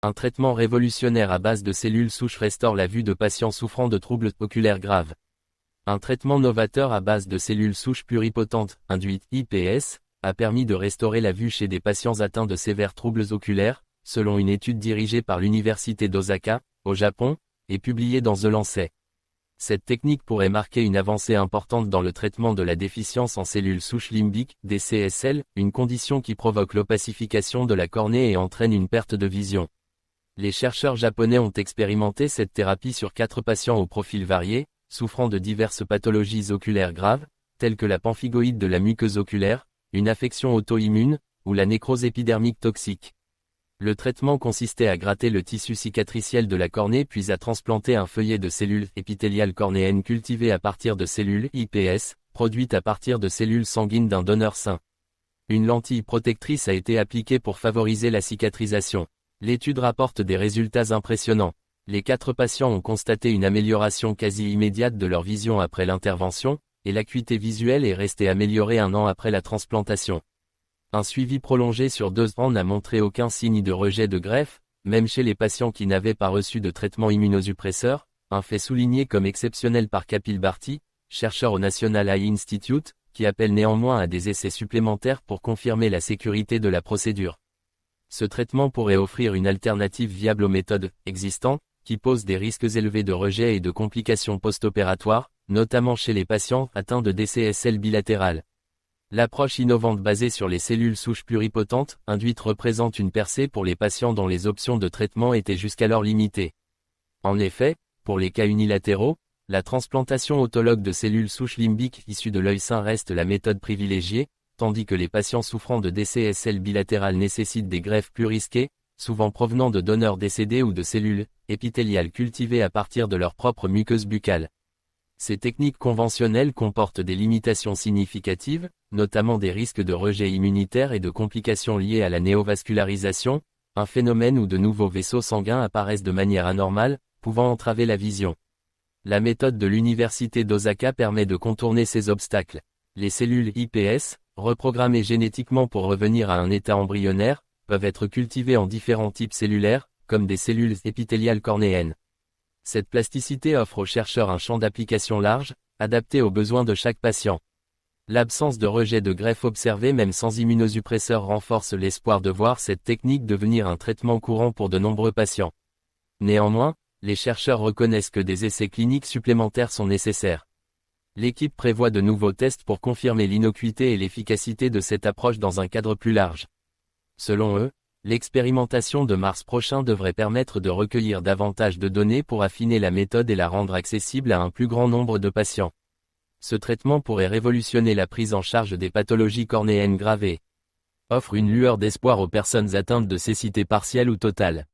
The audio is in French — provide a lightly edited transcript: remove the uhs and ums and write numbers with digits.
Un traitement révolutionnaire à base de cellules souches restaure la vue de patients souffrant de troubles oculaires graves. Un traitement novateur à base de cellules souches pluripotentes, induites IPS, a permis de restaurer la vue chez des patients atteints de sévères troubles oculaires, selon une étude dirigée par l'université d'Osaka, au Japon, et publiée dans The Lancet. Cette technique pourrait marquer une avancée importante dans le traitement de la déficience en cellules souches limbiques, DCSL, une condition qui provoque l'opacification de la cornée et entraîne une perte de vision. Les chercheurs japonais ont expérimenté cette thérapie sur 4 patients au profil varié, souffrant de diverses pathologies oculaires graves, telles que la pemphigoïde de la muqueuse oculaire, une affection auto-immune, ou la nécrose épidermique toxique. Le traitement consistait à gratter le tissu cicatriciel de la cornée puis à transplanter un feuillet de cellules épithéliales cornéennes cultivées à partir de cellules IPS, produites à partir de cellules sanguines d'un donneur sain. Une lentille protectrice a été appliquée pour favoriser la cicatrisation. L'étude rapporte des résultats impressionnants. Les 4 patients ont constaté une amélioration quasi immédiate de leur vision après l'intervention, et l'acuité visuelle est restée améliorée 1 an après la transplantation. Un suivi prolongé sur 2 ans n'a montré aucun signe de rejet de greffe, même chez les patients qui n'avaient pas reçu de traitement immunosuppresseur, un fait souligné comme exceptionnel par Kapil Bharti, chercheur au National Eye Institute, qui appelle néanmoins à des essais supplémentaires pour confirmer la sécurité de la procédure. Ce traitement pourrait offrir une alternative viable aux méthodes existantes, qui posent des risques élevés de rejet et de complications post-opératoires, notamment chez les patients atteints de DCSL bilatérales. L'approche innovante basée sur les cellules souches pluripotentes, induites représente une percée pour les patients dont les options de traitement étaient jusqu'alors limitées. En effet, pour les cas unilatéraux, la transplantation autologue de cellules souches limbiques issues de l'œil sain reste la méthode privilégiée, tandis que les patients souffrant de DCSL bilatérales nécessitent des greffes plus risquées, souvent provenant de donneurs décédés ou de cellules épithéliales cultivées à partir de leur propre muqueuse buccale. Ces techniques conventionnelles comportent des limitations significatives, notamment des risques de rejet immunitaire et de complications liées à la néovascularisation, un phénomène où de nouveaux vaisseaux sanguins apparaissent de manière anormale, pouvant entraver la vision. La méthode de l'université d'Osaka permet de contourner ces obstacles. Les cellules IPS, reprogrammées génétiquement pour revenir à un état embryonnaire, peuvent être cultivées en différents types cellulaires, comme des cellules épithéliales cornéennes. Cette plasticité offre aux chercheurs un champ d'application large, adapté aux besoins de chaque patient. L'absence de rejet de greffe observée même sans immunosuppresseur renforce l'espoir de voir cette technique devenir un traitement courant pour de nombreux patients. Néanmoins, les chercheurs reconnaissent que des essais cliniques supplémentaires sont nécessaires. L'équipe prévoit de nouveaux tests pour confirmer l'innocuité et l'efficacité de cette approche dans un cadre plus large. Selon eux, l'expérimentation de mars prochain devrait permettre de recueillir davantage de données pour affiner la méthode et la rendre accessible à un plus grand nombre de patients. Ce traitement pourrait révolutionner la prise en charge des pathologies cornéennes gravées. Offre une lueur d'espoir aux personnes atteintes de cécité partielle ou totale.